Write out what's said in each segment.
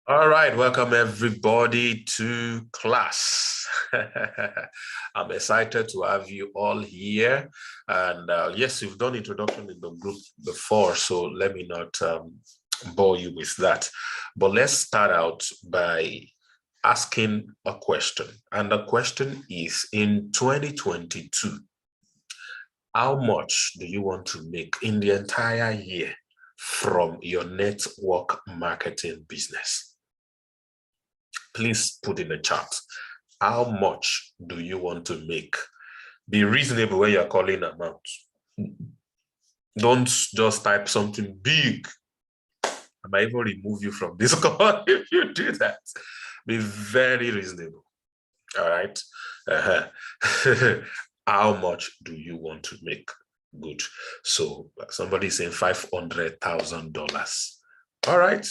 All right, welcome everybody to class. I'm excited to have you all here. And yes, we've done introduction in the group before, so let me not bore you with that. But let's start out by asking a question. And the question is, in 2022, how much do you want to make in the entire year from your network marketing business? Please put in the chat. How much do you want to make? Be reasonable when you're calling amount. Don't just type something big. I might even remove you from this call if you do that. Be very reasonable. All right. How much do you want to make? Good. So somebody saying $500,000. All right.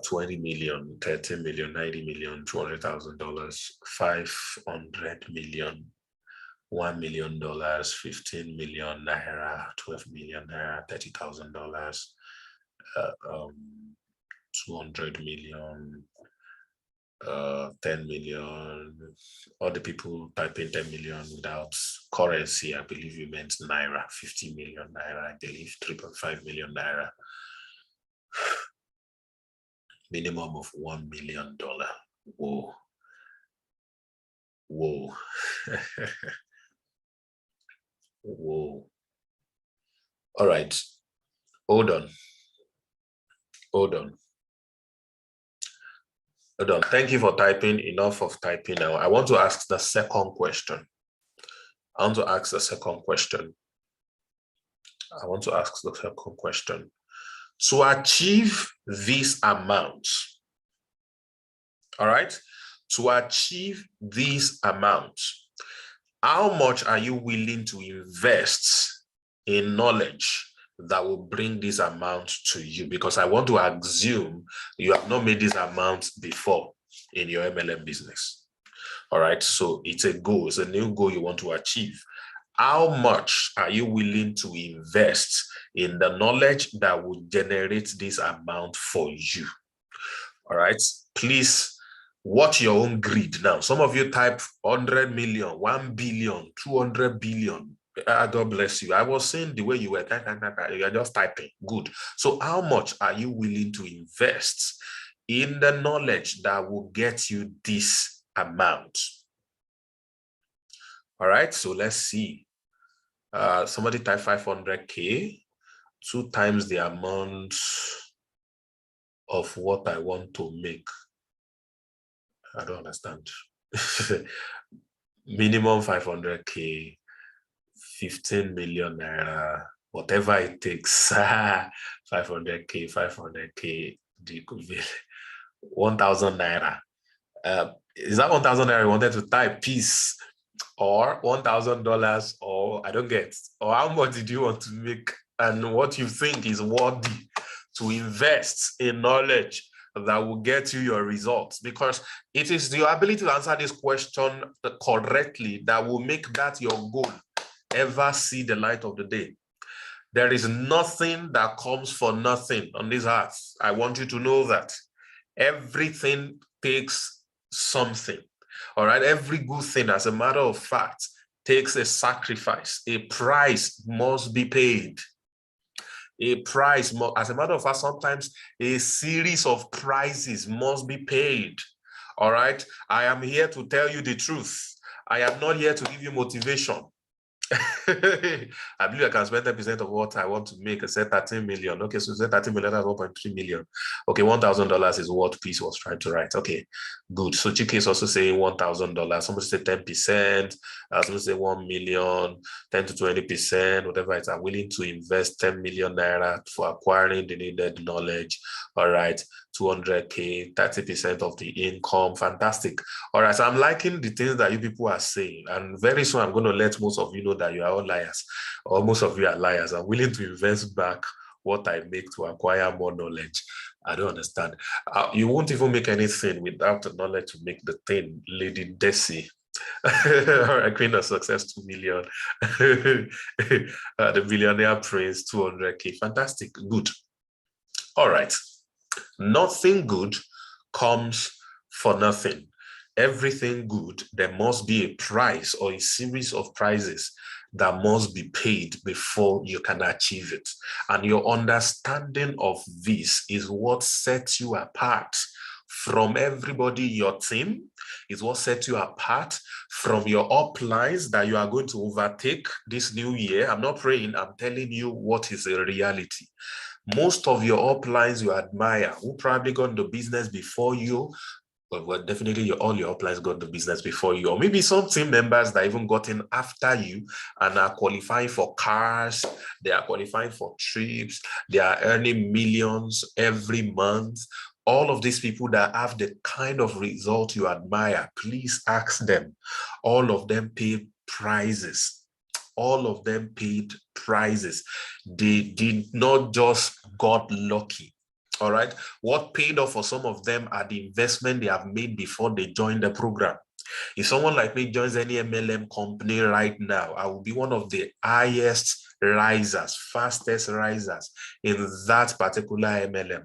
20 million, 30 million, 90 million, $200,000, 500 million, $1 million, 15 million naira, 12 million naira, $30,000, 200 million, 10 million. All the people typing 10 million without currency, I believe you meant naira, 50 million naira, I believe 3.5 million naira. Minimum of $1 million. Whoa. Whoa. Whoa. All right. Hold on. Hold on. Hold on. Thank you for typing. Enough of typing now. I want to ask the second question. I want to ask the second question. To achieve this amount, all right? To achieve this amount, how much are you willing to invest in knowledge that will bring this amount to you? Because I want to assume you have not made this amount before in your MLM business. All right, so it's a goal, it's a new goal you want to achieve. How much are you willing to invest in the knowledge that will generate this amount for you? All right, please watch your own greed now. Some of you type 100 million, 1 billion, 200 billion. God bless you. I was saying the way you were, you're just typing. Good. So how much are you willing to invest in the knowledge that will get you this amount? All right, so let's see. Somebody type 500K, 2 times the amount of what I want to make. I don't understand. Minimum 500K, 15 million naira, whatever it takes. 500K, 500K, 1,000 naira. Is that 1,000 naira you wanted to type? Peace. Or $1,000, or I don't get, or how much did you want to make, and what you think is worthy to invest in knowledge that will get you your results? Because it is your ability to answer this question correctly that will make that your goal ever see the light of the day. There is nothing that comes for nothing on this earth. I want you to know that everything takes something. All right, every good thing, as a matter of fact, takes a sacrifice. A price must be paid. A price, as a matter of fact, sometimes a series of prices must be paid. All right, I am here to tell you the truth. I am not here to give you motivation. I believe I can spend 10% of what I want to make. I said 13 million. Okay, so say 13 million, that's 1.3 million. Okay, $1,000 is what Peace was trying to write. Okay, good. So Chike is also saying $1,000. Somebody say 10%. Somebody say 1 million, 10 to 20%, whatever it is. I'm willing to invest 10 million naira for acquiring the needed knowledge. All right, 200K, 30% of the income. Fantastic. All right, so I'm liking the things that you people are saying, and very soon I'm going to let most of you know that you are all liars, or most of you are liars. I'm willing to invest back what I make to acquire more knowledge. I don't understand. You won't even make anything without the knowledge to make the thing. Lady Desi. All right, Queen of Success, 2 million. The Billionaire Prince, 200K. Fantastic. Good. All right. Nothing good comes for nothing. Everything good, there must be a price or a series of prices that must be paid before you can achieve it. And your understanding of this is what sets you apart from everybody in your team, is what sets you apart from your uplines that you are going to overtake this new year. I'm not praying, I'm telling you what is a reality. Most of your uplines you admire, who probably got into business before you, well, definitely all your uplines got the business before you, or maybe some team members that even got in after you and are qualifying for cars, they are qualifying for trips, they are earning millions every month. All of these people that have the kind of result you admire, please ask them. All of them pay prizes. All of them paid prizes. They did not just got lucky. All right. What paid off for some of them are the investment they have made before they joined the program. If someone like me joins any MLM company right now, I will be one of the highest risers, fastest risers in that particular MLM.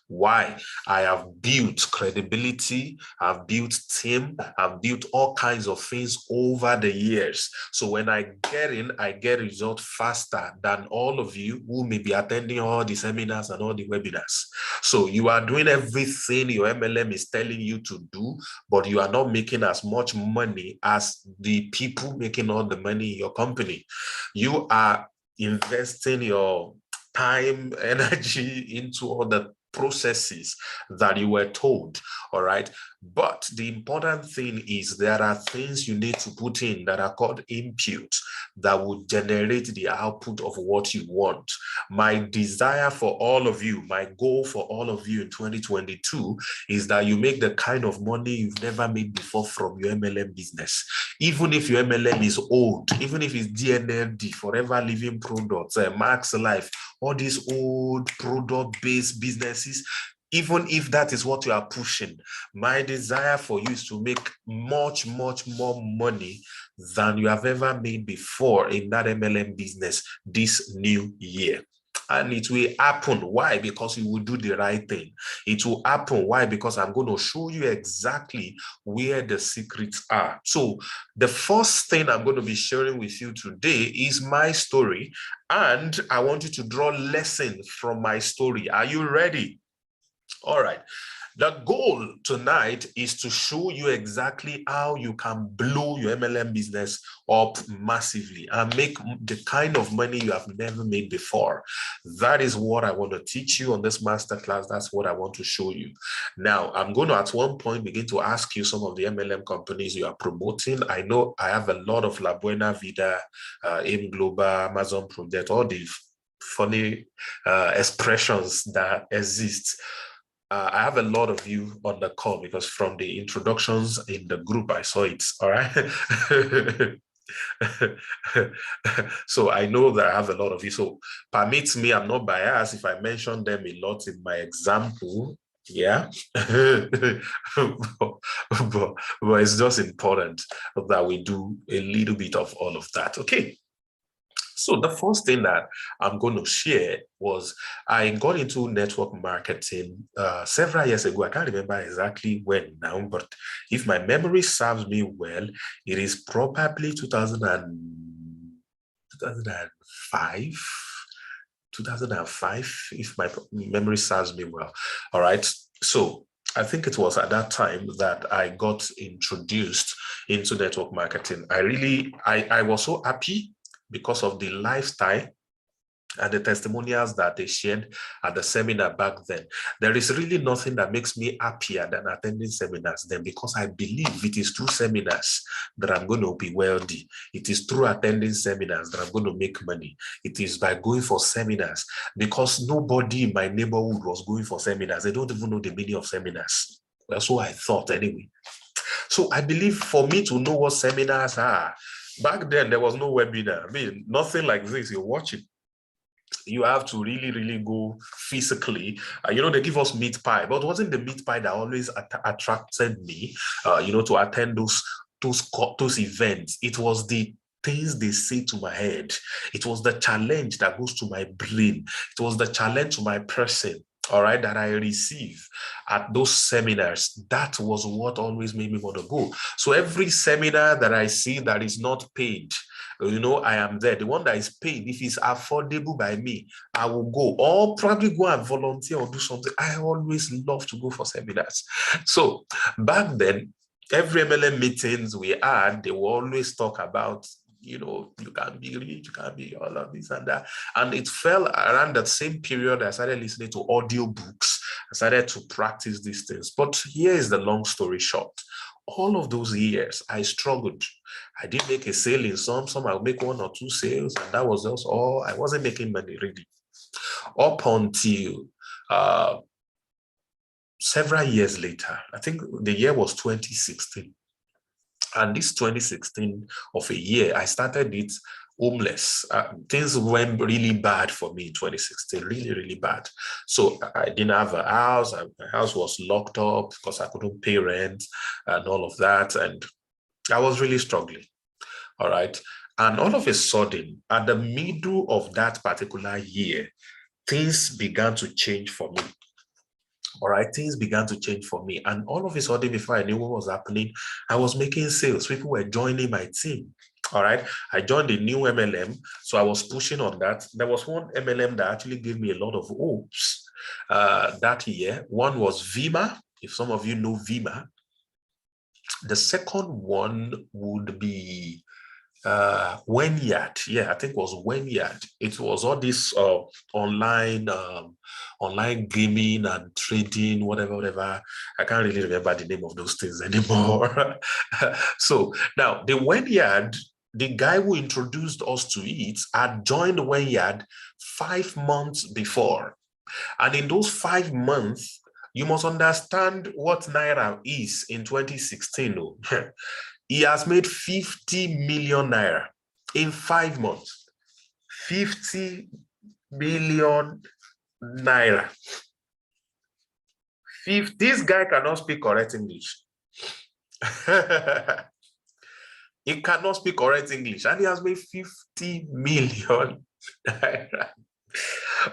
Why? I have built credibility, I've built team, I've built all kinds of things over the years. So when I get in, I get results faster than all of you who may be attending all the seminars and all the webinars. So you are doing everything your MLM is telling you to do, but you are not making as much money as the people making all the money in your company. You are investing your time, energy into all the processes that you were told, all right? But the important thing is there are things you need to put in that are called input that will generate the output of what you want. My desire for all of you, my goal for all of you in 2022 is that you make the kind of money you've never made before from your MLM business. Even if your MLM is old, even if it's DNLD, Forever Living Products, Max Life, all these old product-based businesses, even if that is what you are pushing, my desire for you is to make much, much more money than you have ever made before in that MLM business this new year. And it will happen. Why? Because you will do the right thing. It will happen. Why? Because I'm going to show you exactly where the secrets are. So the first thing I'm going to be sharing with you today is my story. And I want you to draw lessons from my story. Are you ready? All right. The goal tonight is to show you exactly how you can blow your MLM business up massively and make the kind of money you have never made before. That is what I want to teach you on this masterclass. That's what I want to show you. Now, I'm going to at one point begin to ask you some of the MLM companies you are promoting. I know I have a lot of La Buena Vida, Aim Global, Amazon Project, all the funny expressions that exist. I have a lot of you on the call because from the introductions in the group, I saw it. All right. So I know that I have a lot of you. So permit me, I'm not biased if I mention them a lot in my example. Yeah. but it's just important that we do a little bit of all of that. Okay. So the first thing that I'm going to share was I got into network marketing several years ago. I can't remember exactly when now, but if my memory serves me well, it is probably 2005, 2005, if my memory serves me well. All right. So I think it was at that time that I got introduced into network marketing. I was so happy because of the lifestyle and the testimonials that they shared at the seminar back then. There is really nothing that makes me happier than attending seminars then, because I believe it is through seminars that I'm going to be wealthy. It is through attending seminars that I'm going to make money. It is by going for seminars, because nobody in my neighborhood was going for seminars. They don't even know the meaning of seminars. That's what I thought anyway. So I believe for me to know what seminars are, back then there was no webinar. I mean, nothing like this you're watching. You have to really, really go physically. They give us meat pie, but it wasn't the meat pie that always attracted me, to attend those events. It was the things they say to my head. It was the challenge that goes to my brain. It was the challenge to my person. all right, that I receive at those seminars, that was what always made me want to go. So every seminar that I see that is not paid, I am there. The one that is paid, if it's affordable by me, I will go, or probably go and volunteer or do something. I always love to go for seminars. So back then, every MLM meetings we had, they will always talk about, you can be rich, you can be all of this and that. And it fell around that same period I started listening to audiobooks. I started to practice these things. But here is the long story short. All of those years, I struggled. I did make a sale in some I would make 1 or 2 sales, and that was just all. I wasn't making money really. Up until several years later, I think the year was 2016. And this 2016 of a year, I started it homeless. Things went really bad for me in 2016, really, really bad. So I didn't have a house. My house was locked up because I couldn't pay rent and all of that. And I was really struggling. All right. And all of a sudden, at the middle of that particular year, things began to change for me. All right, things began to change for me. And all of a sudden, before I knew what was happening, I was making sales. People were joining my team. All right, I joined a new MLM, so I was pushing on that. There was one MLM that actually gave me a lot of hopes that year. One was Vima, if some of you know Vima. The second one would be Wynyard. Yeah, I think it was Wynyard. It was all this online gaming and trading, whatever. I can't really remember the name of those things anymore. So now the Wynyard, the guy who introduced us to it had joined Wynyard 5 months before. And in those 5 months, you must understand what Naira is in 2016. He has made 50 million Naira in 5 months. 50 million Naira. This guy cannot speak correct English. He cannot speak correct English, and he has made 50 million Naira.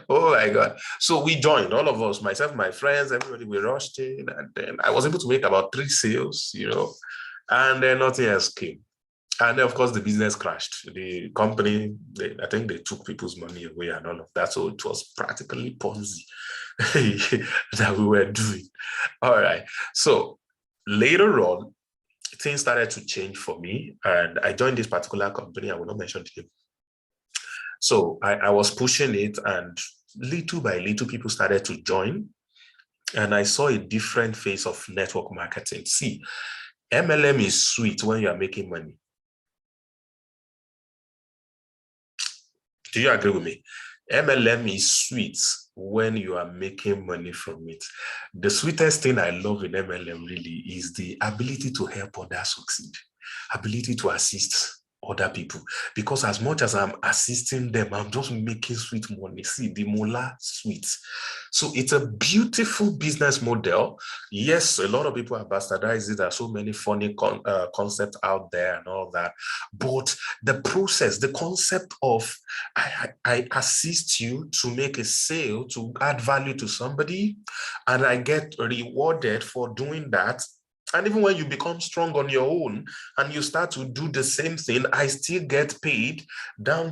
Oh my God. So we joined, all of us, myself, my friends, everybody, we rushed in, and then I was able to make about 3 sales, and then nothing else came. And then, of course, the business crashed. The company, I think they took people's money away and all of that. So it was practically Ponzi that we were doing. All right. So later on, things started to change for me. And I joined this particular company. I will not mention the name. So I was pushing it, and little by little, people started to join. And I saw a different face of network marketing. See, MLM is sweet when you are making money. Do you agree with me? MLM is sweet when you are making money from it. The sweetest thing I love in MLM really is the ability to help others succeed, ability to assist other people, because as much as I'm assisting them, I'm just making sweet money. See, the moolah sweet. So it's a beautiful business model. Yes, a lot of people have bastardized it. There are so many funny concepts out there and all that, but the process, the concept of I assist you to make a sale, to add value to somebody, and I get rewarded for doing that. And even when you become strong on your own and you start to do the same thing, I still get paid down,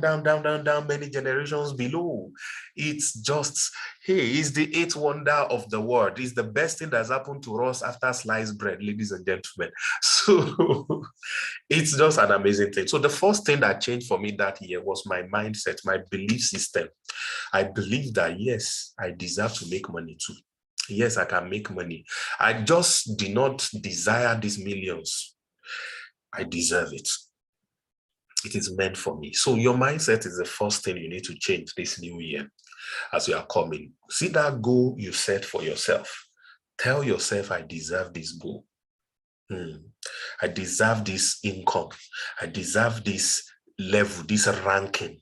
many generations below. It's just, hey, it's the 8th wonder of the world. It's the best thing that's happened to us after sliced bread, ladies and gentlemen. So it's just an amazing thing. So the first thing that changed for me that year was my mindset, my belief system. I believe that, yes, I deserve to make money too. Yes, I can make money. I just do not desire these millions. I deserve it. It is meant for me. So your mindset is the first thing you need to change this new year as you are coming. See that goal you set for yourself. Tell yourself, I deserve this goal. I deserve this income. I deserve this level, this ranking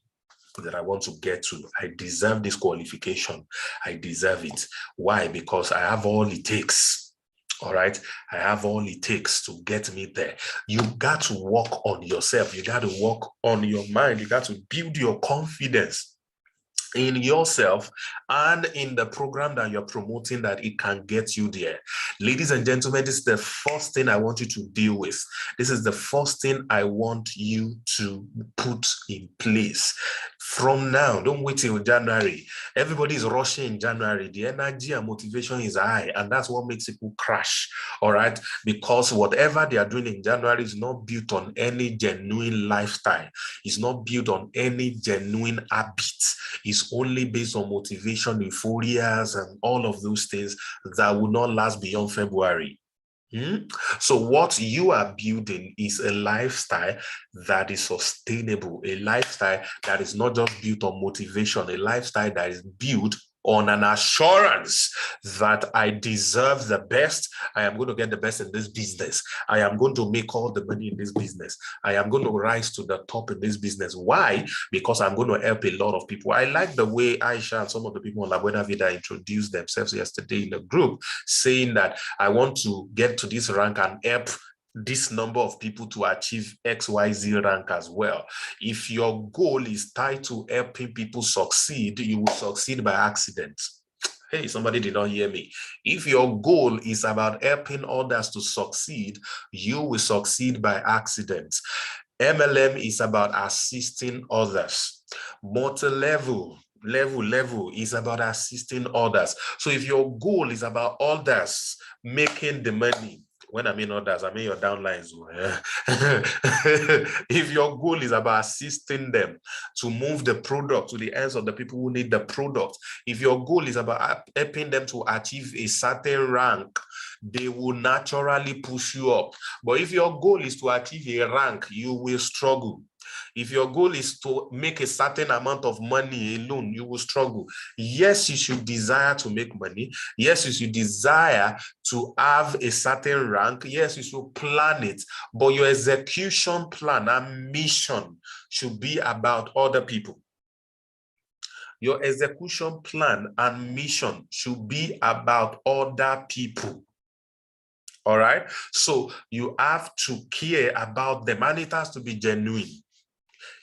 that I want to get to. I deserve this qualification. I deserve it. Why? Because I have all it takes. All right. I have all it takes to get me there. You got to work on yourself. You got to work on your mind. You got to build your confidence in yourself and in the program that you're promoting, that it can get you there. Ladies and gentlemen, this is the first thing I want you to deal with. This is the first thing I want you to put in place. From now, don't wait till January. Everybody is rushing in January. The energy and motivation is high, and that's what makes people crash. All right, because whatever they are doing in January is not built on any genuine lifestyle. It's not built on any genuine habits. It's only based on motivation, euphorias, and all of those things that will not last beyond February. So what you are building is a lifestyle that is sustainable, a lifestyle that is not just built on motivation, a lifestyle that is built on an assurance that I deserve the best. I am going to get the best in this business. I am going to make all the money in this business. I am going to rise to the top in this business. Why? Because I'm going to help a lot of people. I like the way Aisha and some of the people on La Buena Vida introduced themselves yesterday in the group, saying that I want to get to this rank and help this number of people to achieve XYZ rank as well. If your goal is tied to helping people succeed, you will succeed by accident. Hey, somebody did not hear me. If your goal is about helping others to succeed, you will succeed by accident. MLM is about assisting others. Multi-level is about assisting others. So if your goal is about others making the money, when I mean others, I mean your downlines. If your goal is about assisting them to move the product to the hands of the people who need the product, if your goal is about helping them to achieve a certain rank, they will naturally push you up. But if your goal is to achieve a rank, you will struggle. If your goal is to make a certain amount of money alone, you will struggle. Yes, you should desire to make money. Yes, you should desire to have a certain rank. Yes, you should plan it. But your execution plan and mission should be about other people. Your execution plan and mission should be about other people. All right? So you have to care about them, and it has to be genuine.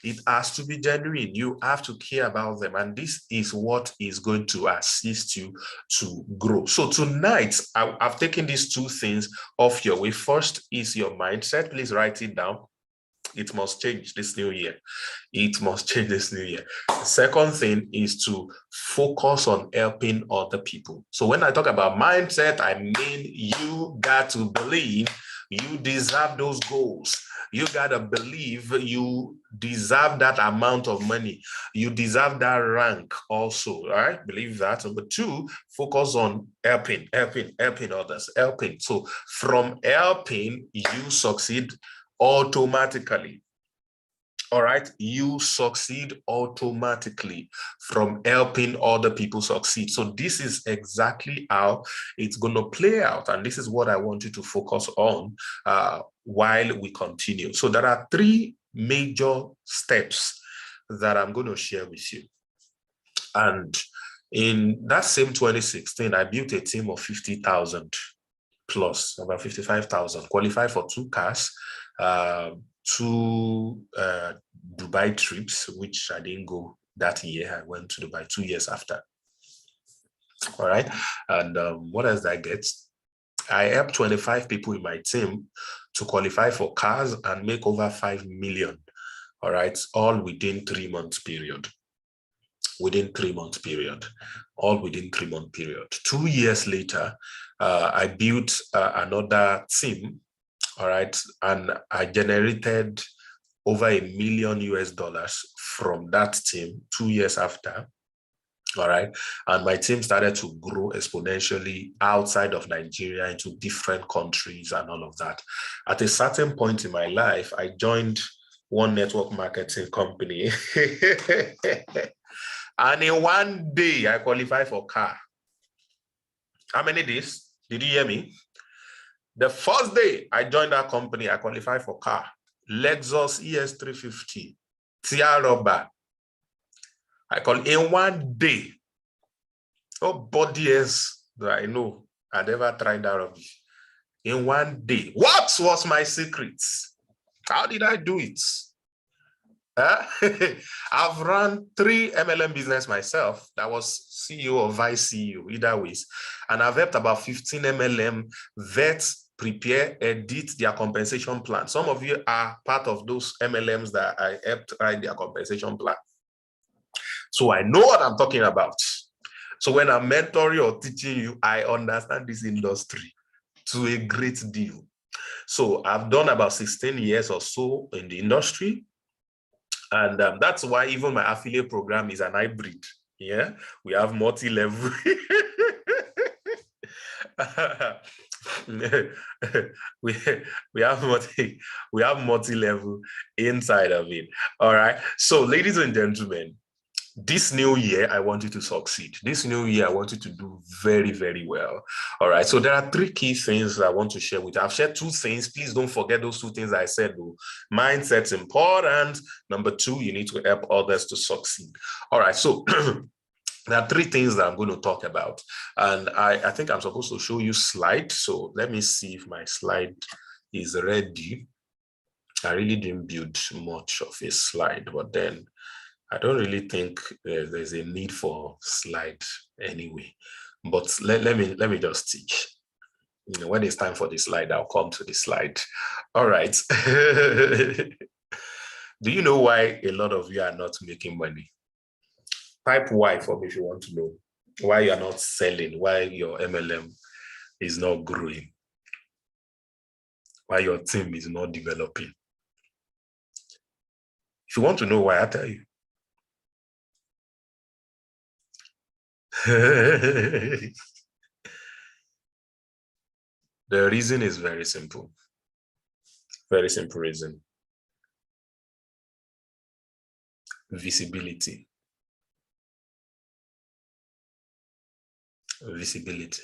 It has to be genuine. You have to care about them. And this is what is going to assist you to grow. So tonight, I've taken these two things off your way. First is your mindset. Please write it down. It must change this new year. It must change this new year. The second thing is to focus on helping other people. So when I talk about mindset, I mean you got to believe you deserve those goals. You got to believe you deserve that amount of money. You deserve that rank also, all right? Believe that. Number two, focus on helping others, helping. So from helping, you succeed automatically. All right, you succeed automatically from helping other people succeed. So this is exactly how it's going to play out. And this is what I want you to focus on while we continue. So there are three major steps that I'm going to share with you. And in that same 2016, I built a team of 50,000 plus, about 55,000, qualified for 2 cars, 2 Dubai trips, which I didn't go that year. I went to Dubai 2 years after. All right. And what else did I get? I helped 25 people in my team to qualify for cars and make over 5 million. All right. All within 3 months period. Within 3 months period. All within 3 month period. 2 years later, I built another team. All right. And I generated over $1 million US from that team 2 years after. All right. And my team started to grow exponentially outside of Nigeria into different countries and all of that. At a certain point in my life, I joined one network marketing company. And in one day, I qualified for car. How many days? Did you hear me? The first day I joined that company, I qualified for car. Lexus ES350, Tiaroba. I call in one day. Nobody else that I know had ever tried that rubbish. In one day. What was my secret? How did I do it? I've run 3 MLM business myself. That was CEO or vice CEO, either ways. And I've helped about 15 MLM vets prepare, edit their compensation plan. Some of you are part of those MLMs that I helped write their compensation plan. So I know what I'm talking about. So when I'm mentoring or teaching you, I understand this industry to a great deal. So I've done about 16 years or so in the industry. And that's why even my affiliate program is an hybrid. Yeah, we have multi-level. we have multi-level inside of it. All right. So, ladies and gentlemen, this new year, I want you to succeed. This new year, I want you to do very, very well. All right. So there are 3 key things I want to share with you. I've shared 2 things. Please don't forget those 2 things I said. Though. Mindset's important. Number 2, you need to help others to succeed. All right. So there are 3 things that I'm going to talk about. And I think I'm supposed to show you slides. So let me see if my slide is ready. I really didn't build much of a slide, but then I don't really think there's a need for slides anyway, but let me just teach. You know, when it's time for the slide, I'll come to the slide. All right. Do you know why a lot of you are not making money? Type Y for me if you want to know why you're not selling, why your MLM is not growing, why your team is not developing. If you want to know why, I'll tell you. The reason is very simple. Very simple reason. Visibility. Visibility.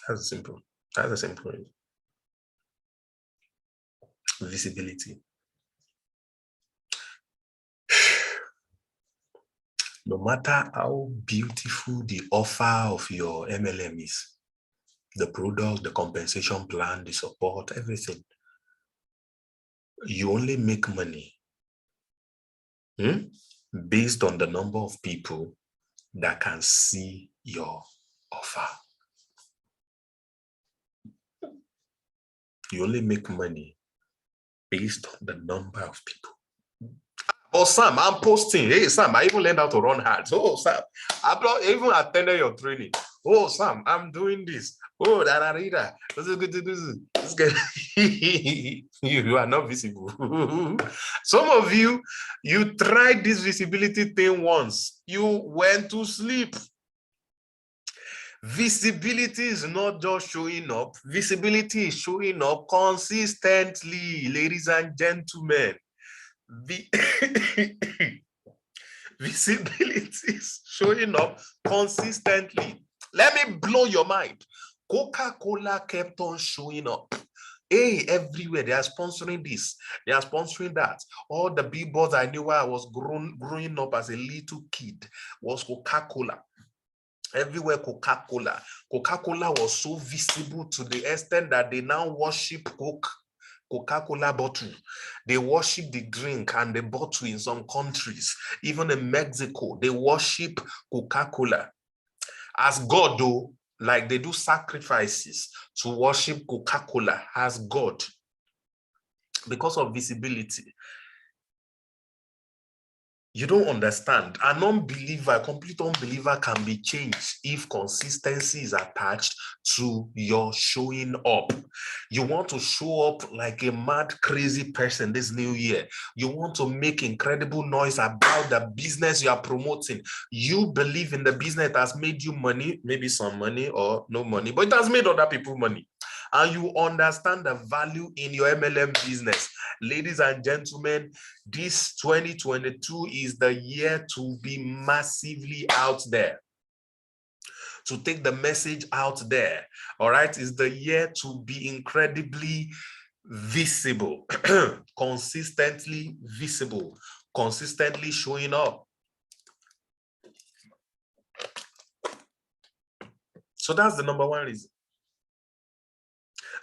That's simple. That's a simple reason. Visibility. No matter how beautiful the offer of your MLM is, the product, the compensation plan, the support, everything, you only make money based on the number of people that can see your offer. You only make money based on the number of people. Oh, Sam, I'm posting. Hey, Sam, I even learned how to run ads. Oh, Sam, I even attended your training. Oh, Sam, I'm doing this. Oh, that. This is good to do. This good. You are not visible. Some of you tried this visibility thing once. You went to sleep. Visibility is not just showing up. Visibility is showing up consistently, ladies and gentlemen. Visibility is showing up consistently. Let me blow your mind. Coca-Cola kept on showing up. Hey, everywhere they are sponsoring this, they are sponsoring that. All the billboards I knew while I was growing up as a little kid was Coca-Cola. Everywhere Coca-Cola. Coca-Cola was so visible to the extent that they now worship Coca-Cola bottle. They worship the drink and the bottle in some countries. Even in Mexico, they worship Coca-Cola as God, though, like they do sacrifices to worship Coca-Cola as God because of visibility. You don't understand. An unbeliever, a complete unbeliever can be changed if consistency is attached to your showing up. You want to show up like a mad, crazy person this new year. You want to make incredible noise about the business you are promoting. You believe in the business that has made you money, maybe some money or no money, but it has made other people money. And you understand the value in your MLM business. Ladies and gentlemen, this 2022 is the year to be massively out there, to take the message out there. All right, it's the year to be incredibly visible, consistently visible, consistently showing up. So that's the number 1 reason.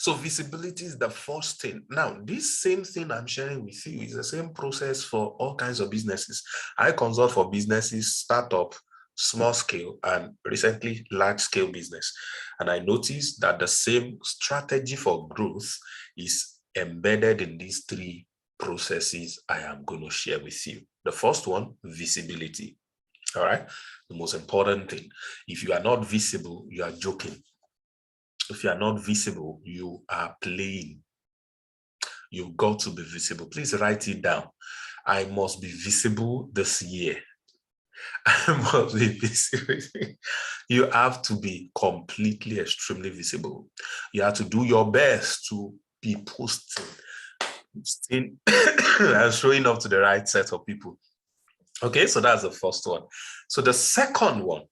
So visibility is the first thing. Now, this same thing I'm sharing with you is the same process for all kinds of businesses. I consult for businesses, startup, small scale, and recently large scale business. And I noticed that the same strategy for growth is embedded in these three processes I am going to share with you. The first one, visibility. All right. The most important thing. If you are not visible, you are joking. If you are not visible, you are playing. You've got to be visible. Please write it down. I must be visible this year. I must be visible. You have to be completely, extremely visible. You have to do your best to be posting and showing up to the right set of people. Okay, so that's the first one. So the second one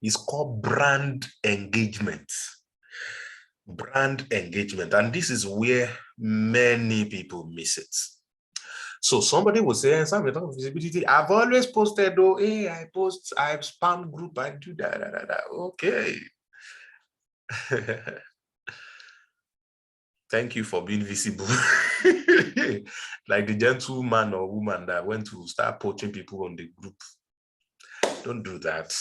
is called brand engagement. Brand engagement. And this is where many people miss it. So somebody will say, "Sam, we're talking about visibility. I've always posted, though. Hey, I post, I spam group, I do that. Okay. Thank you for being visible." Like the gentleman or woman that went to start poaching people on the group. Don't do that.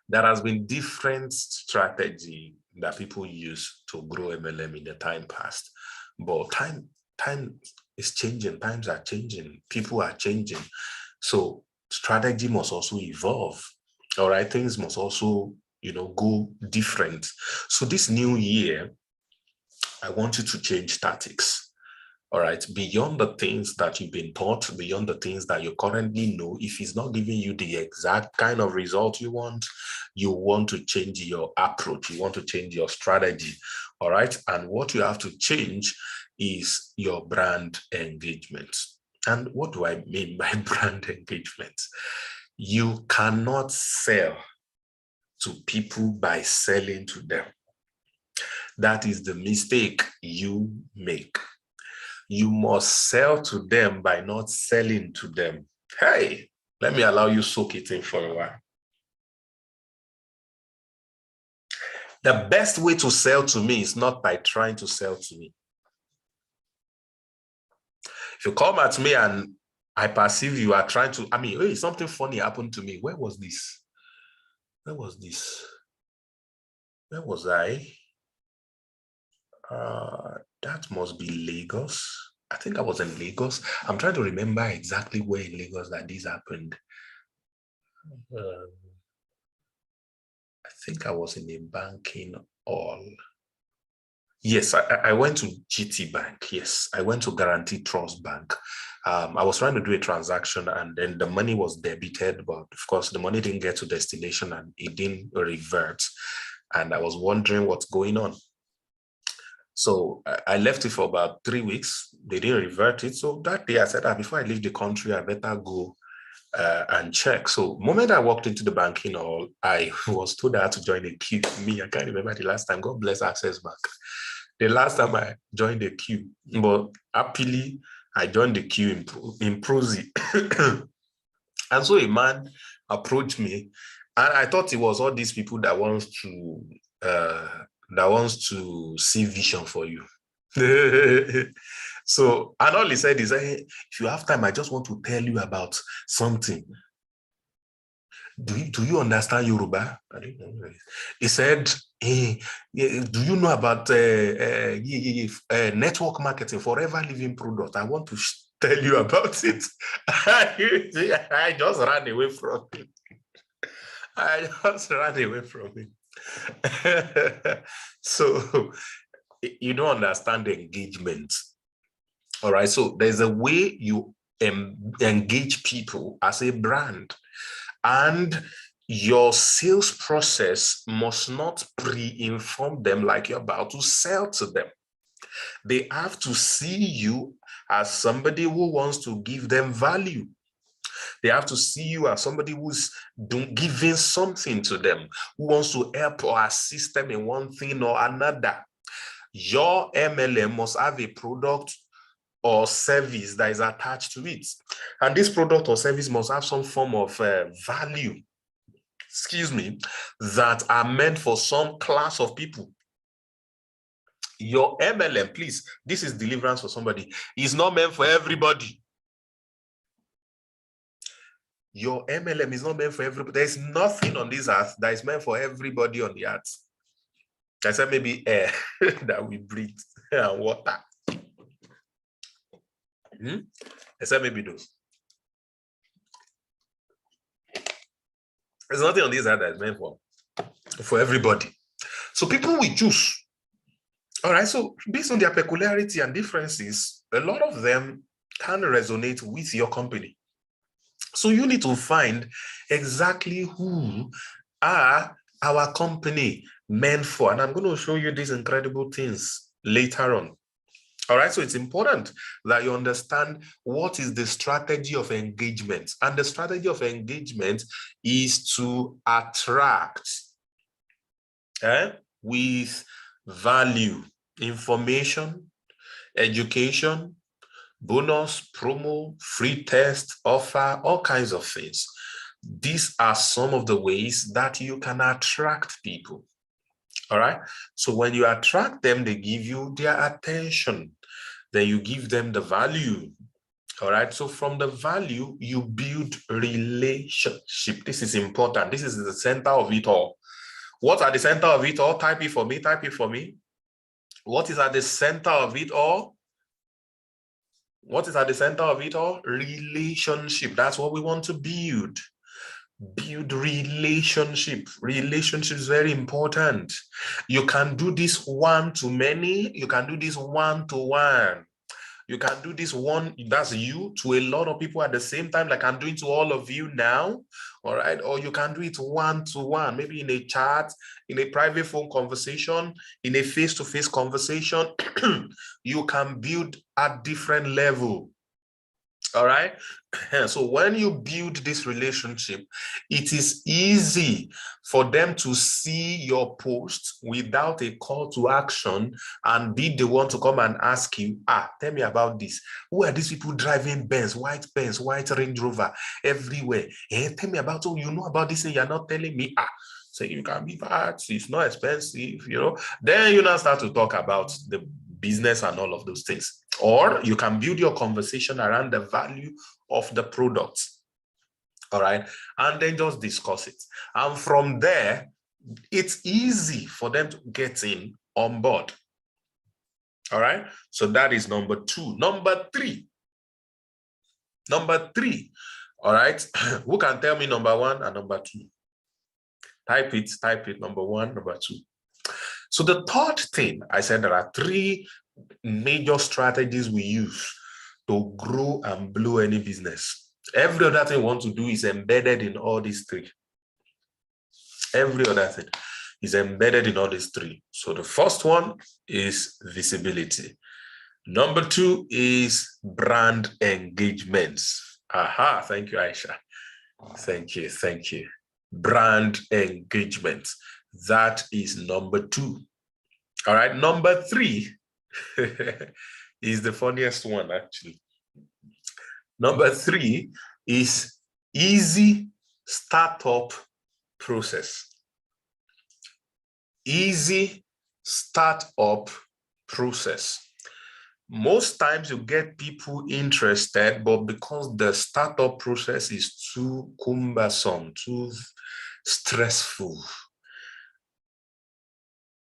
There has been different strategy that people use to grow MLM in the time past, but time is changing. Times are changing. People are changing. So strategy must also evolve. All right, things must also, go different. So this new year, I want you to change tactics. All right, beyond the things that you've been taught, beyond the things that you currently know, if it's not giving you the exact kind of result you want to change your approach, you want to change your strategy. All right, and what you have to change is your brand engagement. And what do I mean by brand engagement? You cannot sell to people by selling to them. That is the mistake you make. You must sell to them by not selling to them. Hey, let me allow you soak it in for a while. The best way to sell to me is not by trying to sell to me. If you come at me and I perceive you are trying to, hey, something funny happened to me. Where was this? Where was this? Where was I? That must be Lagos. I think I was in Lagos. I'm trying to remember exactly where in Lagos that this happened. I think I was in a banking hall. Yes, I went to GT Bank. Yes, I went to Guaranteed Trust Bank. I was trying to do a transaction and then the money was debited, but of course the money didn't get to destination and it didn't revert. And I was wondering what's going on. So I left it for about 3 weeks. They didn't revert it. So that day I said, before I leave the country, I better go and check. So the moment I walked into the banking hall, I was told I had to join a queue. I can't remember the last time. God bless Access Bank. The last time I joined the queue, but happily I joined the queue in Prozi. And so a man approached me, and I thought it was all these people that wants to see vision for you. So, and all he said is, hey, if you have time, I just want to tell you about something. Do you understand Yoruba? I didn't know. He said, hey, do you know about network marketing, forever living product? I want to tell you about it. I just ran away from him. So you don't understand the engagement. All right. So there's a way you engage people as a brand, and your sales process must not pre-inform them like you're about to sell to them. They have to see you as somebody who wants to give them value. They have to see you as somebody who's giving something to them, who wants to help or assist them in one thing or another. Your MLM must have a product or service that is attached to it. And this product or service must have some form of value. excuse me, that are meant for some class of people. Your MLM, please, this is deliverance for somebody. It's not meant for everybody. Your MLM is not meant for everybody. There's nothing on this earth that is meant for everybody on the earth. I said maybe air that we breathe and water. I said maybe those. There's nothing on this earth that is meant for everybody. So people will choose. All right, so based on their peculiarity and differences, a lot of them can resonate with your company. So you need to find exactly who are our company meant for. And I'm going to show you these incredible things later on. All right, so it's important that you understand what is the strategy of engagement. And the strategy of engagement is to attract with value, information, education, bonus, promo, free test, offer, all kinds of things. These are some of the ways that you can attract people. All right. So when you attract them, they give you their attention. Then you give them the value. All right. So from the value, you build relationship. This is important. This is the center of it all. What are the center of it all? Type it for me. Type it for me. What is at the center of it all? What is at the center of it all? Relationship. That's what we want to build. Build relationship. Relationship is very important. You can do this one-to-many. You can do this one-to-one. You can do this one, that's you, to a lot of people at the same time, like I'm doing to all of you now. All right. Or you can do it one-to-one, maybe in a chat, in a private phone conversation, in a face-to-face conversation. You can build at different level. All right. So when you build this relationship, it is easy for them to see your post without a call to action and be the one to come and ask you, tell me about this. Who are these people driving Benz, white Range Rover everywhere? Tell me about, you know about this and you're not telling me. So you can be that, it's not expensive, Then you now start to talk about the business and all of those things. Or you can build your conversation around the value of the product. All right. And then just discuss it. And from there, it's easy for them to get in on board. All right. So that is number 2. Number three. All right. Who can tell me number 1 and number 2? Type it. Number 1, number 2. So the third thing, I said there are 3 major strategies we use to grow and blow any business. Every other thing we want to do is embedded in all these 3. Every other thing is embedded in all these 3. So the first one is visibility. Number 2 is brand engagements. Thank you, Aisha. Thank you. Brand engagement. That is number 2. All right, number 3 is the funniest one, actually. Number 3 is easy startup process. Easy startup process. Most times you get people interested, but because the startup process is too cumbersome, too stressful,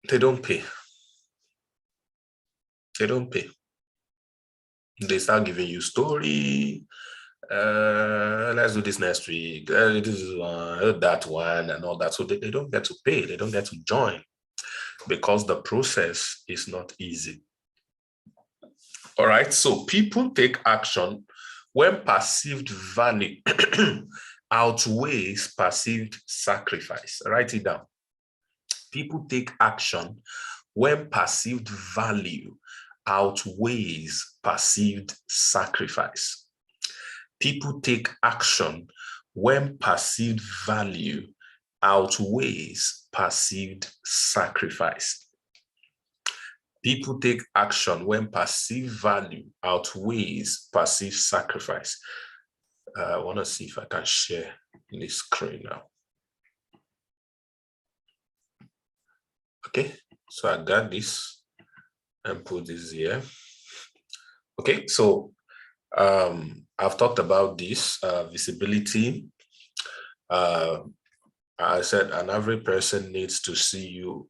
they don't pay. They start giving you story. Let's do this next week. This is that one and all that. So they don't get to pay. They don't get to join because the process is not easy. All right. So people take action when perceived value outweighs perceived sacrifice. Write it down. People take action when perceived value outweighs perceived sacrifice. People take action when perceived value outweighs perceived sacrifice. People take action when perceived value outweighs perceived sacrifice. I want to see if I can share this screen now. Okay, so I got this and put this here. Okay, so I've talked about this visibility. I said an average person needs to see your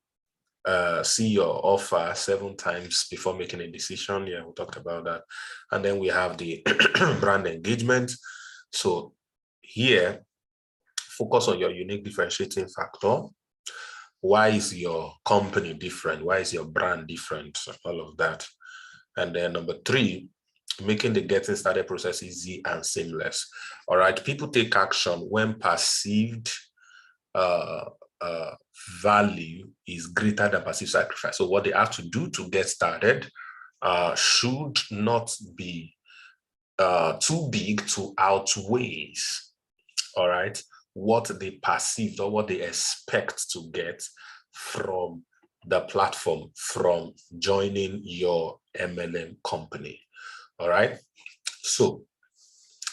offer 7 times before making a decision. Yeah, we talked about that. And then we have the brand engagement. So here, focus on your unique differentiating factor. Why is your company different? Why is your brand different? All of that. And then number 3, making the getting started process easy and seamless. All right, people take action when perceived value is greater than perceived sacrifice. So what they have to do to get started should not be too big to outweigh, all right, what they perceived or what they expect to get from the platform from joining your MLM company. All right. So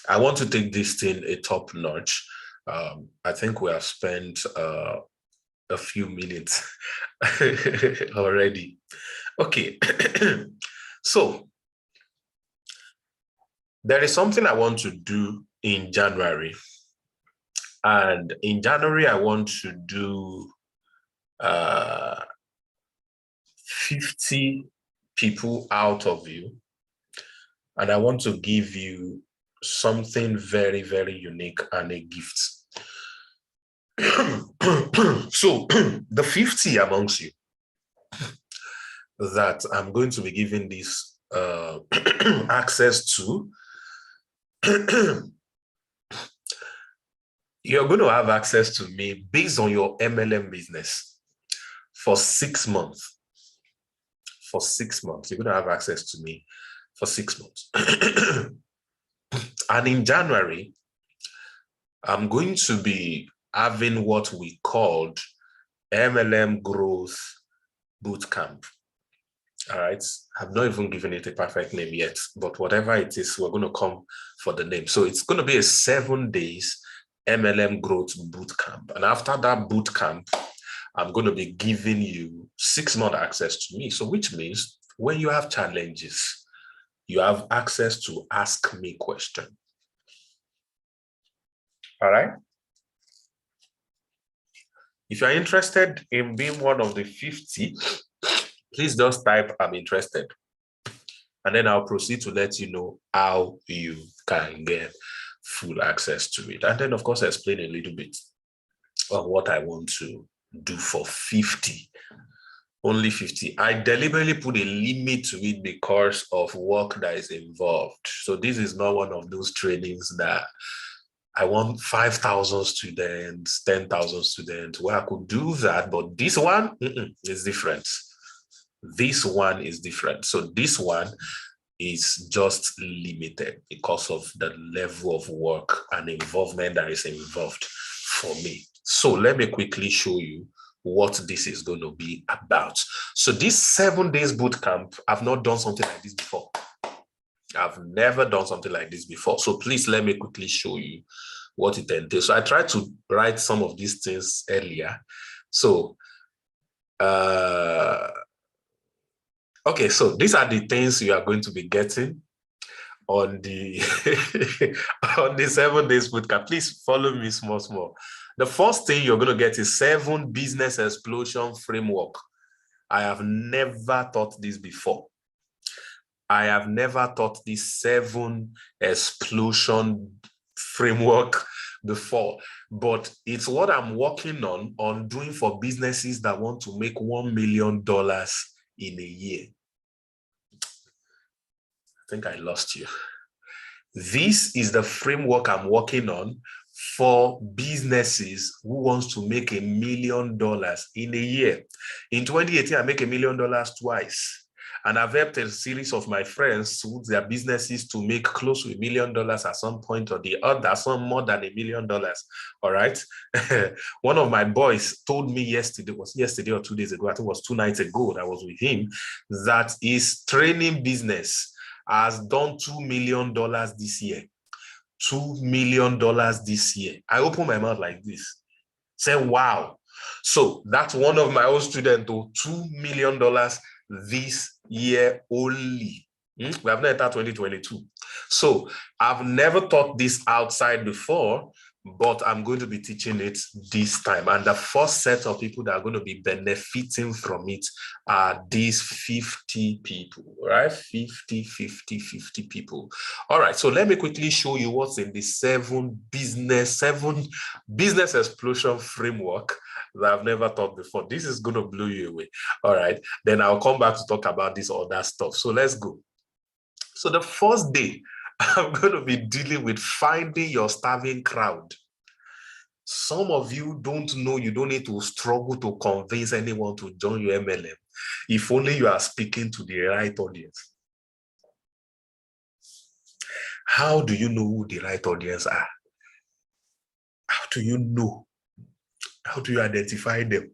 I want to take this thing a top notch. I think we have spent a few minutes already. Okay. So there is something I want to do in January. And in January, I want to do 50 people out of you. And I want to give you something very, very unique and a gift. So the 50 amongst you that I'm going to be giving this access to, you're going to have access to me based on your MLM business for 6 months. For 6 months, you're going to have access to me for 6 months. And in January, I'm going to be having what we called Mlm Growth Bootcamp. All right. I've not even given it a perfect name yet, but whatever it is, we're going to come for the name. So it's going to be a 7 days Mlm Growth Bootcamp. And after that bootcamp, I'm going to be giving you 6 month access to me. So which means when you have challenges, you have access to ask me questions. All right. If you're interested in being one of the 50, please just type I'm interested. And then I'll proceed to let you know how you can get full access to it. And then, of course, explain a little bit of what I want to do for 50. Only 50. I deliberately put a limit to it because of work that is involved. So this is not one of those trainings that I want 5,000 students, 10,000 students, where I could do that. But this one is different. This one is different. So this one is just limited because of the level of work and involvement that is involved for me. So let me quickly show you what this is going to be about. So this 7 days bootcamp, I've not done something like this before. I've never done something like this before. So please let me quickly show you what it entails. So I tried to write some of these things earlier. So, okay, so these are the things you are going to be getting on the on the 7 days bootcamp. Please follow me small. The first thing you're going to get is 7 business explosion framework. I have never taught this before. I have never taught this 7 explosion framework before, but it's what I'm working on doing for businesses that want to make $1 million in a year. I think I lost you. This is the framework I'm working on for businesses who wants to make $1 million in a year. In 2018, I make $1 million twice. And I've helped a series of my friends with their businesses to make close to $1 million at some point or the other, some more than $1 million. All right. One of my boys told me yesterday or 2 days ago, I think it was 2 nights ago that I was with him, that his training business has done $2 million this year. $2 million this year. I open my mouth like this. Say, wow. So that's one of my own students, $2 million this year only. We have not entered 2022. So I've never taught this outside before, but I'm going to be teaching it this time. And the first set of people that are going to be benefiting from it are these 50 people, right? 50 people. All right, so let me quickly show you what's in the seven business explosion framework that I've never taught before. This is going to blow you away. All right, then I'll come back to talk about this other stuff. So let's go. So the first day, I'm going to be dealing with finding your starving crowd. Some of you don't know you don't need to struggle to convince anyone to join your MLM. If only you are speaking to the right audience. How do you know who the right audience are? How do you know? How do you identify them?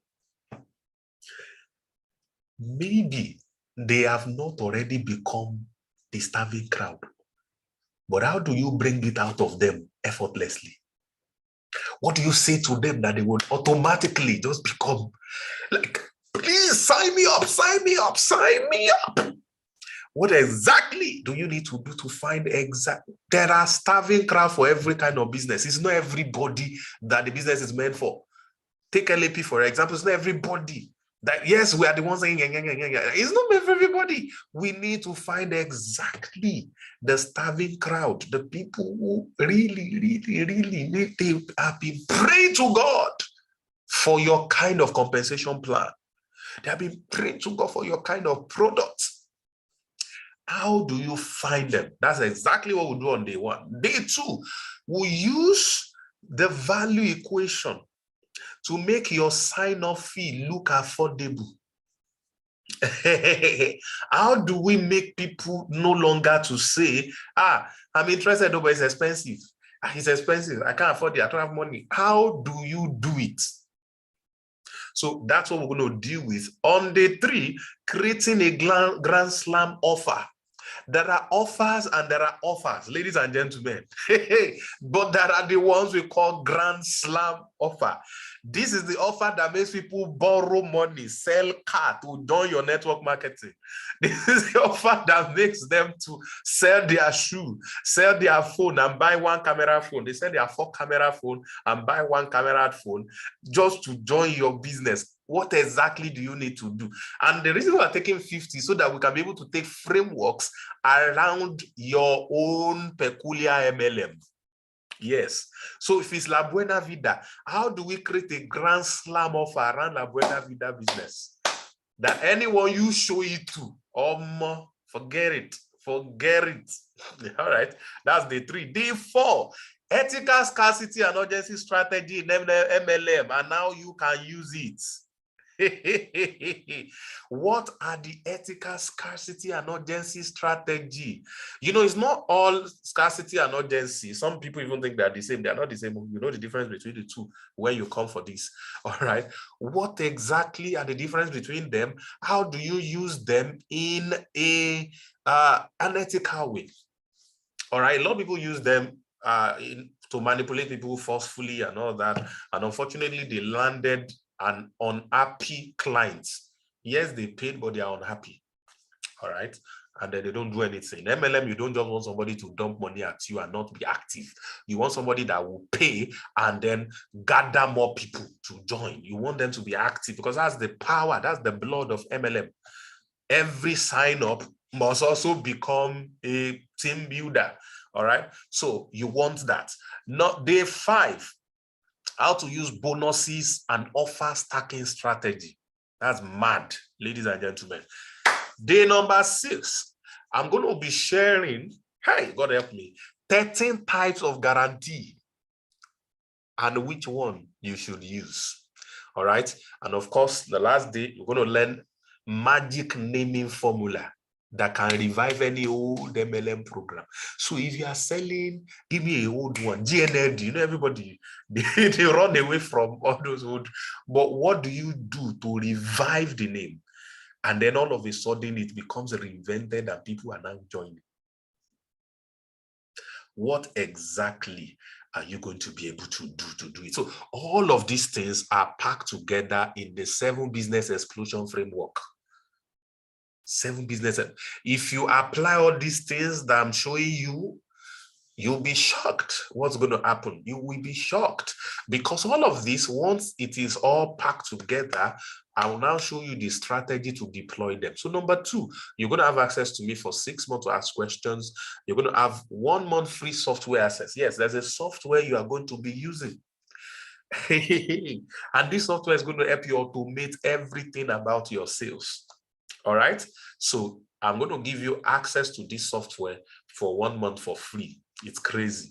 Maybe they have not already become the starving crowd. But how do you bring it out of them effortlessly? What do you say to them that they would automatically just become like, please sign me up, sign me up, sign me up? What exactly do you need to do to find there are starving crowd for every kind of business. It's not everybody that the business is meant for. Take LAP, for example. It's not everybody. That, yes, we are the ones saying, it's not meant for everybody. We need to find exactly the starving crowd, the people who really need, they have been praying to God for your kind of compensation plan. They have been praying to God for your kind of product. How do you find them? That's exactly what we'll do on day one. Day two, we'll use the value equation to make your sign-up fee look affordable. How do we make people no longer to say, I'm interested, but it's expensive. It's expensive. I can't afford it. I don't have money. How do you do it? So that's what we're going to deal with. On day three, creating a grand slam offer. There are offers and there are offers, ladies and gentlemen. But there are the ones we call grand slam offer. This is the offer that makes people borrow money, sell car to join your network marketing. This is the offer that makes them to sell their shoe, sell their phone and buy one camera phone. They sell their 4-camera phone and buy one camera phone just to join your business. What exactly do you need to do? And the reason we're taking 50 so that we can be able to take frameworks around your own peculiar MLM. Yes. So if it's La Buena Vida, how do we create a grand slam offer around La Buena Vida business? That anyone you show it to, forget it. Forget it. All right. That's day 3. Day 4, ethical scarcity and urgency strategy in MLM. And now you can use it. What are the ethical scarcity and urgency strategy? You know, it's not all scarcity and urgency. Some people even think they're the same. They're not the same. You know the difference between the two when you come for this. All right. What exactly are the difference between them? How do you use them in a an ethical way? All right. A lot of people use them to manipulate people forcefully and all that. And unfortunately, they landed an unhappy client. Yes, they paid, but they are unhappy. All right. And then they don't do anything. In MLM, you don't just want somebody to dump money at you and not be active. You want somebody that will pay and then gather more people to join. You want them to be active because that's the power, that's the blood of MLM. Every sign up must also become a team builder. All right. So you want that. Not day 5. How to use bonuses and offer stacking strategy. That's mad, ladies and gentlemen. Day number 6, I'm going to be sharing, hey, God help me, 13 types of guarantee and which one you should use. All right. And of course, the last day, you're going to learn magic naming formula that can revive any old MLM program. So if you are selling, give me an old one, GNLD, you know, everybody, they run away from all those old. But what do you do to revive the name? And then all of a sudden it becomes reinvented and people are now joining. What exactly are you going to be able to do it? So all of these things are packed together in the 7 business explosion framework. 7 business. If you apply all these things that I'm showing you, you'll be shocked what's going to happen. You will be shocked, because all of this, once it is all packed together, I will now show you the strategy to deploy them. So number 2, you're going to have access to me for 6 months to ask questions. You're going to have 1 month free software access. Yes, there's a software you are going to be using. And this software is going to help you automate everything about your sales. All right. So I'm going to give you access to this software for 1 month for free. It's crazy.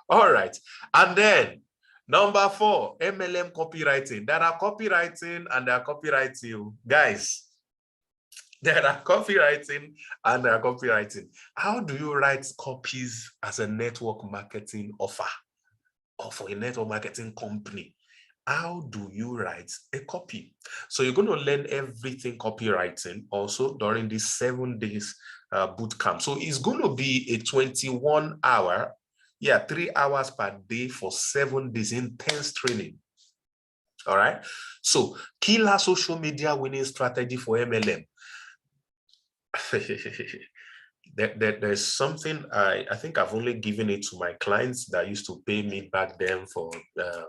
All right. And then number 4, MLM copywriting. There are copywriting and there are copywriting. Guys, there are copywriting and there are copywriting. How do you write copies as a network marketing offer or for a network marketing company? How do you write a copy? So you're going to learn everything copywriting also during these 7 days boot camp. So it's going to be a 21-hour, 3 hours per day for 7 days intense training. All right. So killer social media winning strategy for MLM. There's something I think I've only given it to my clients that used to pay me back then for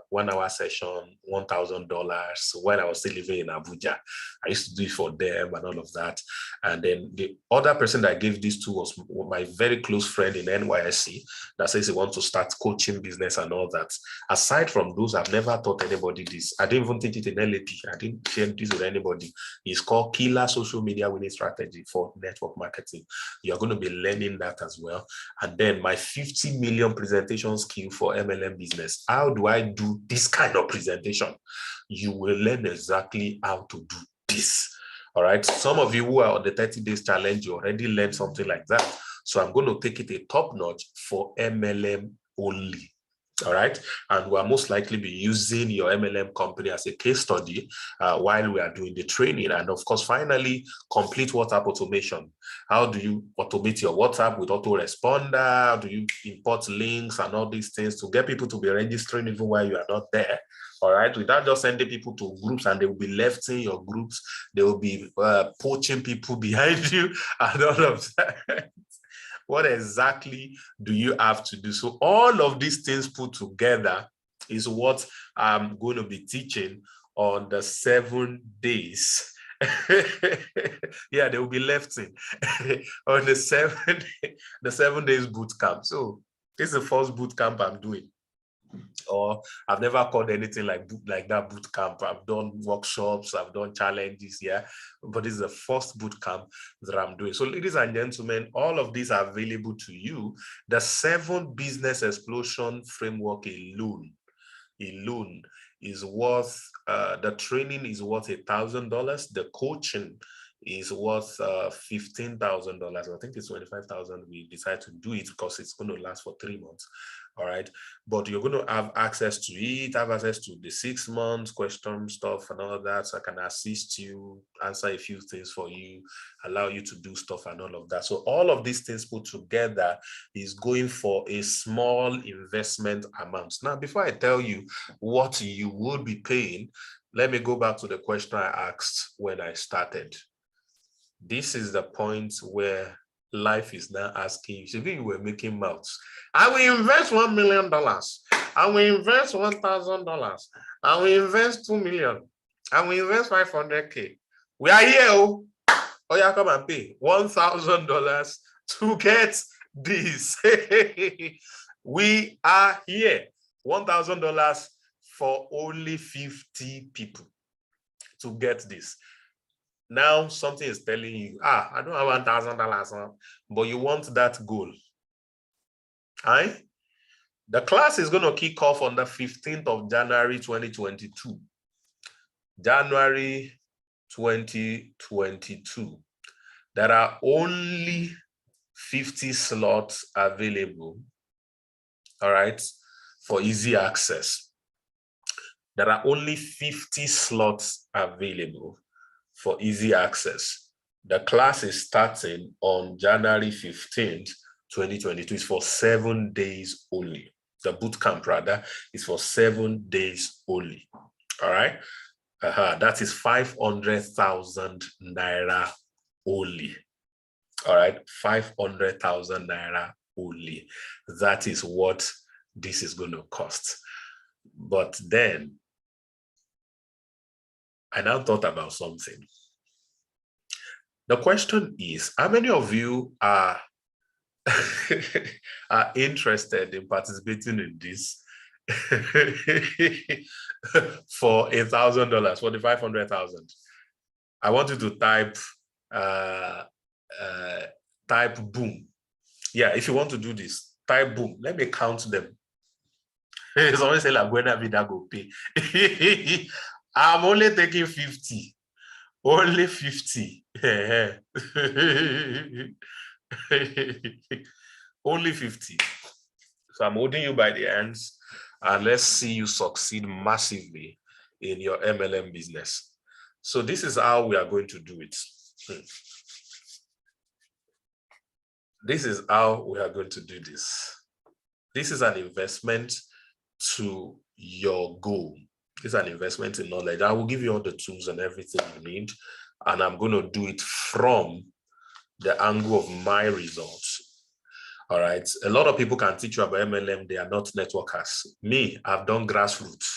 1 hour session, $1,000 when I was still living in Abuja. I used to do it for them and all of that. And then the other person that I gave this to was my very close friend in NYSC that says he wants to start coaching business and all that. Aside from those, I've never taught anybody this. I didn't even teach it in LAP. I didn't share this with anybody. It's called Killer Social Media Winning Strategy for Network Marketing. You're going to be learning that as well. And then my 50 million presentation skill for MLM business. How do I do this kind of presentation? You will learn exactly how to do this. All right. Some of you who are on the 30 days challenge, you already learned something like that. So I'm going to take it a top notch for MLM only. All right. And we'll most likely be using your MLM company as a case study while we are doing the training. And of course, finally, complete WhatsApp automation. How do you automate your WhatsApp with autoresponder? How do you import links and all these things to get people to be registering even while you are not there? All right, without just sending people to groups and they will be left in your groups, they will be poaching people behind you and all of that. What exactly do you have to do? So all of these things put together is what I'm going to be teaching on the 7 days. Yeah, they will be left in on the 7 days boot camp. So this is the first boot camp I'm doing. Or I've never called anything like that boot camp. I've done workshops, I've done challenges, but this is the first boot camp that I'm doing. So ladies and gentlemen, all of these are available to you. The 7 business explosion framework alone is worth, the training is worth $1,000. The coaching is worth $15,000. I think it's $25,000. We decide to do it because it's going to last for 3 months. All right, but you're going to have access to it, have access to the 6 months question stuff and all that. So I can assist you, answer a few things for you, allow you to do stuff and all of that. So all of these things put together is going for a small investment amount. Now, before I tell you what you would be paying, let me go back to the question I asked when I started. This is the point where life is now asking you. So if you were making mouths, I will invest $1 million. I will invest $1,000. I will invest 2 million. I will invest 500K. We are here. Oh, yeah, come and pay $1,000 to get this. We are here. $1,000 for only 50 people to get this. Now something is telling you, I don't have $1,000, but you want that goal. Right? The class is going to kick off on the 15th of January, 2022. January 2022. There are only 50 slots available, all right, for easy access. There are only 50 slots available for easy access. The class is starting on January 15th, 2022 is for 7 days only. The bootcamp, rather, is for 7 days only. All right. That is 500,000 naira only. All right. 500,000 naira only. That is what this is going to cost. But then I now thought about something. The question is, how many of you are are interested in participating in this for $1,000, for the 500,000? I want you to type boom. Yeah, if you want to do this, type boom. Let me count them. It's always say like when Vida go pay. I'm only taking 50. Only 50. Only 50. So I'm holding you by the hands, and let's see you succeed massively in your MLM business. So this is how we are going to do it. This is how we are going to do this. This is an investment to your goal. This is an investment in knowledge. I will give you all the tools and everything you need, and I'm going to do it from the angle of my results. All right. A lot of people can teach you about MLM. They are not networkers. Me, I've done grassroots.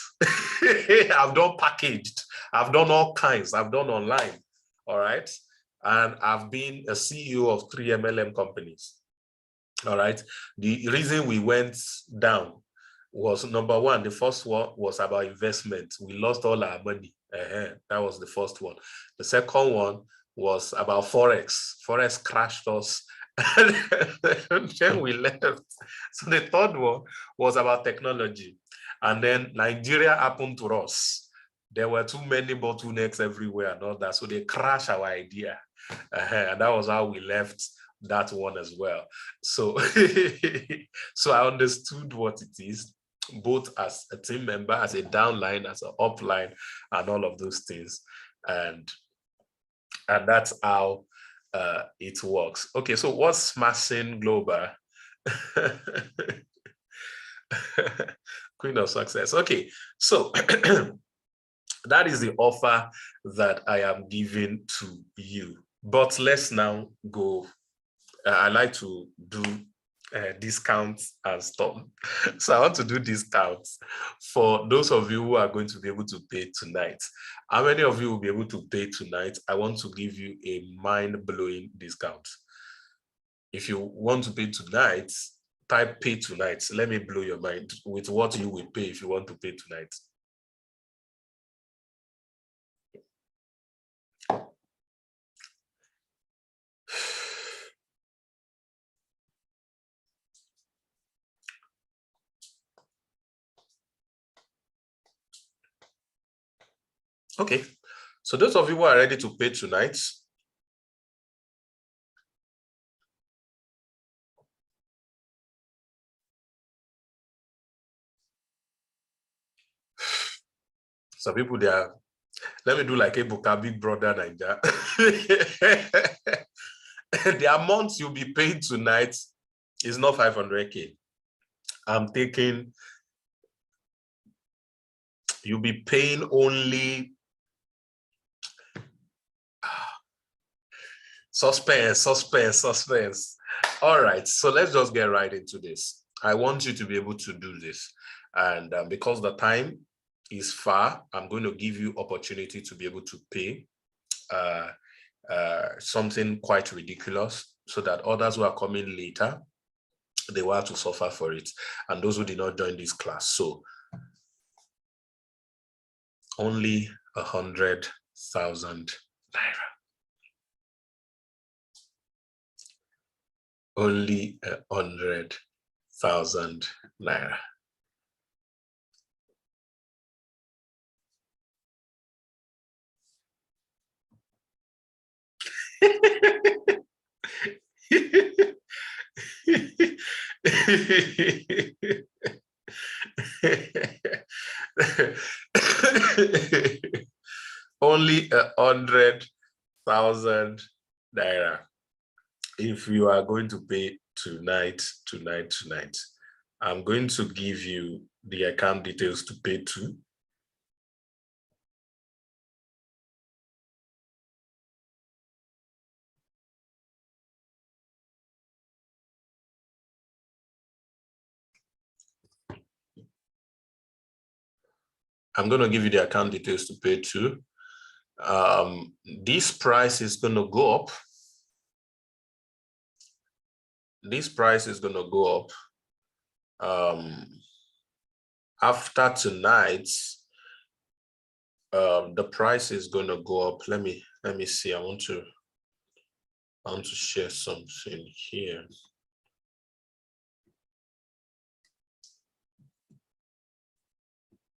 I've done packaged. I've done all kinds. I've done online. All right. And I've been a CEO of 3 MLM companies. All right. The reason we went down was, number one, the first one was about investment. We lost all our money. That was the first one. The second one was about Forex. Forex crashed us. And then we left. So the third one was about technology. And then Nigeria happened to us. There were too many bottlenecks everywhere and all that. So they crashed our idea. And that was how we left that one as well. So, so I understood what it is, both as a team member, as a downline, as an upline, and all of those things. And that's how it works. Okay, so what's smashing global? Queen of success. Okay, so that is the offer that I am giving to you. But let's now go. I like to do discounts and stuff. So I want to do discounts for those of you who are going to be able to pay tonight. How many of you will be able to pay tonight? I want to give you a mind-blowing discount. If you want to pay tonight, type pay tonight. Let me blow your mind with what you will pay if you want to pay tonight. Okay, so those of you who are ready to pay tonight, some people, they are, let me do like a Buka Big Brother Niger. The amount you'll be paid tonight is not 500K. I'm taking, you'll be paying only suspense. All right, so let's just get right into this. I want you to be able to do this. And because the time is far, I'm going to give you opportunity to be able to pay something quite ridiculous so that others who are coming later, they will have to suffer for it. And those who did not join this class. So only 100,000 naira. Only 100,000 naira. Only 100,000 naira if you are going to pay tonight. I'm going to give you the account details to pay to. I'm going to give you the account details to pay to. This price is going to go up. This price is going to go up. After tonight, the price is going to go up. Let me see. I want to share something here.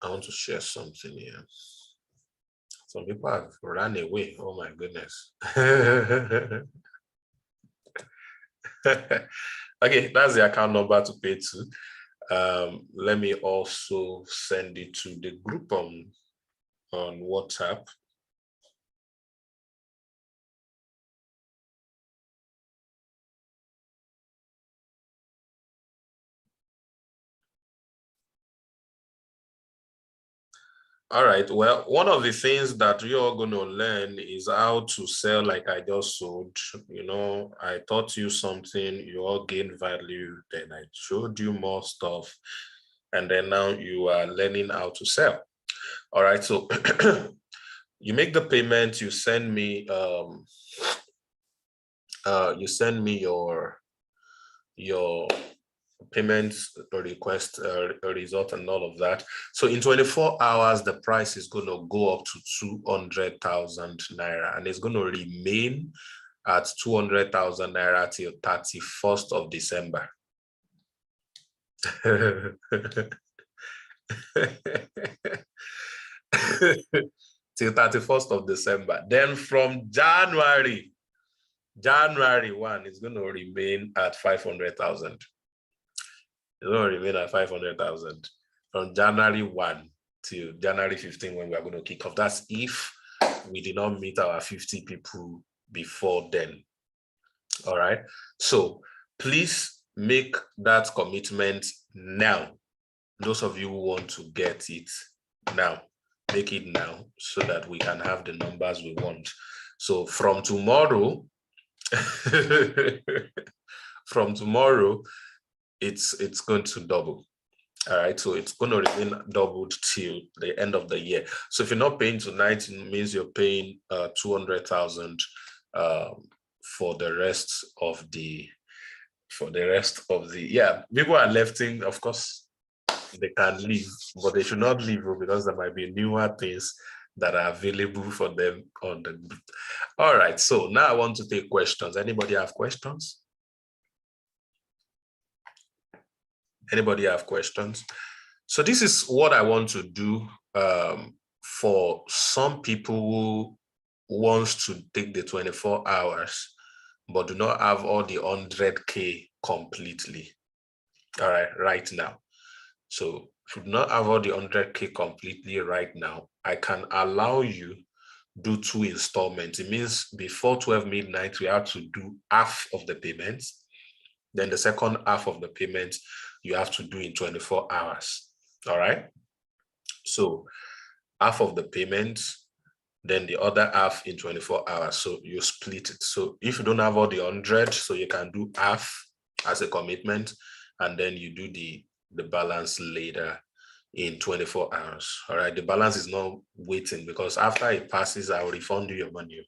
I want to share something here. Some people have run away. Oh my goodness. Okay, that's the account number to pay to. Let me also send it to the group on WhatsApp. All right, well, one of the things that you're going to learn is how to sell like I just sold. You know, I taught you something, you all gained value, then I showed you more stuff, and then now you are learning how to sell. All right, so you make the payment, you send me your payment request, a result, and all of that. So in 24 hours, the price is going to go up to 200,000 naira, and it's going to remain at 200,000 naira till 31st of December. Till 31st of December. Then from January 1, it's going to remain at 500,000. It's going to remain at 500,000 from January 1 till January 15 when we are going to kick off. That's if we did not meet our 50 people before then. All right. So please make that commitment now. Those of you who want to get it now, make it now so that we can have the numbers we want. So from tomorrow, it's going to double. All right, so it's going to remain doubled till the end of the year. So if you're not paying tonight, it means you're paying 200,000 for the rest of the yeah. People are lefting, of course, they can leave, but they should not leave because there might be newer things that are available for them on the group. All right, so now I want to take questions. Anybody have questions? Anybody have questions? So this is what I want to do for some people who wants to take the 24 hours, but do not have all the 100K completely. All right, right now. So if you do not have all the 100K completely right now, I can allow you do 2 installments. It means before 12 midnight, we have to do half of the payments. Then the second half of the payment, you have to do in 24 hours. All right. So half of the payment, then the other half in 24 hours. So you split it. So if you don't have all the 100, so you can do half as a commitment, and then you do the balance later in 24 hours. All right. The balance is not waiting because after it passes, I will refund you your money.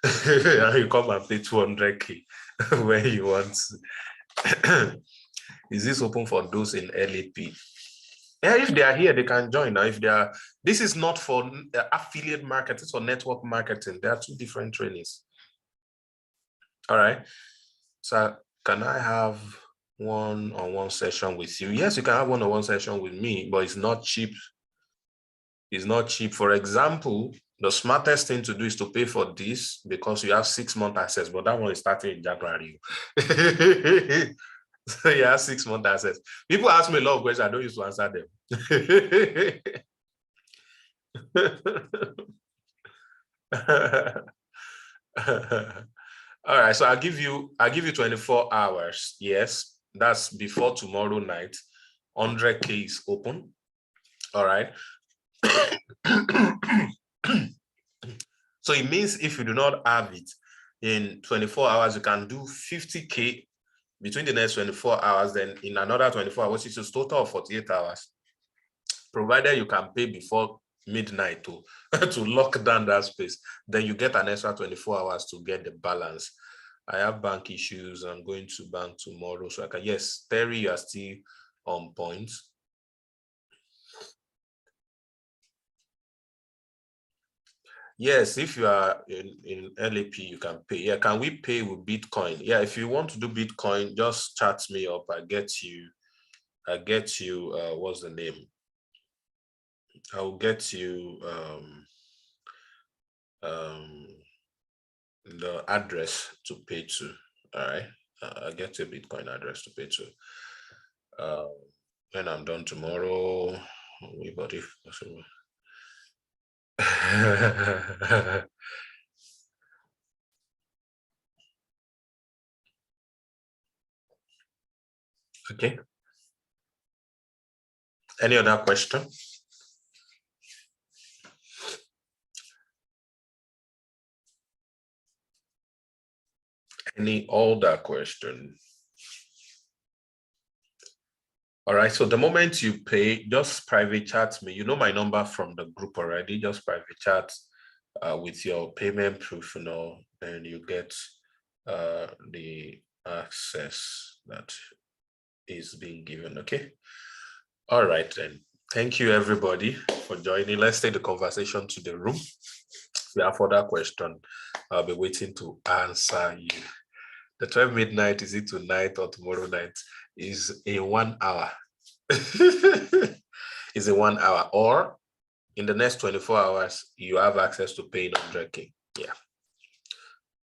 And you come and pay 200K when you want. Is this open for those in LAP? Yeah, if they are here, they can join. Now, if they are, this is not for affiliate marketing or network marketing. There are 2 different trainings. All right. So can I have one-on-one session with you? Yes, you can have one-on-one session with me, but it's not cheap. It's not cheap. For example, the smartest thing to do is to pay for this because you have 6-month access, but that one is starting in January. So you have 6-month access. People ask me a lot of questions. I don't used to answer them. All right, so I'll give you 24 hours. Yes, that's before tomorrow night. 100K is open. All right. So it means if you do not have it in 24 hours, you can do 50K between the next 24 hours. Then in another 24 hours, it's a total of 48 hours. Provided you can pay before midnight to lock down that space, then you get an extra 24 hours to get the balance. I have bank issues. I'm going to bank tomorrow. So I can, yes, Terry, you are still on point. Yes, if you are in LAP, you can pay. Yeah, can we pay with Bitcoin? Yeah, if you want to do Bitcoin, just chat me up. I get you, what's the name? I'll get you the address to pay to. All right. I'll get you a Bitcoin address to pay to. When I'm done tomorrow, everybody possible. Okay. Any other question? Any other question? All right, so the moment you pay, just private chat me. You know my number from the group already. Just private chat with your payment proof, and you get the access that is being given. Okay. All right then. Thank you everybody for joining. Let's take the conversation to the room. If you have further questions, I'll be waiting to answer you. The 12 midnight, is it tonight or tomorrow night? Is in 1 hour. Is in 1 hour, or in the next 24 hours, you have access to paying 100K. Yeah.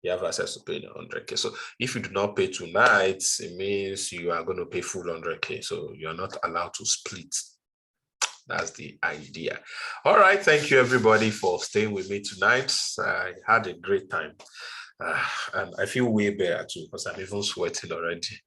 You have access to paying 100K. So if you do not pay tonight, it means you are going to pay full 100K. So you're not allowed to split. That's the idea. All right. Thank you, everybody, for staying with me tonight. I had a great time. And I feel way better too, because I'm even sweating already.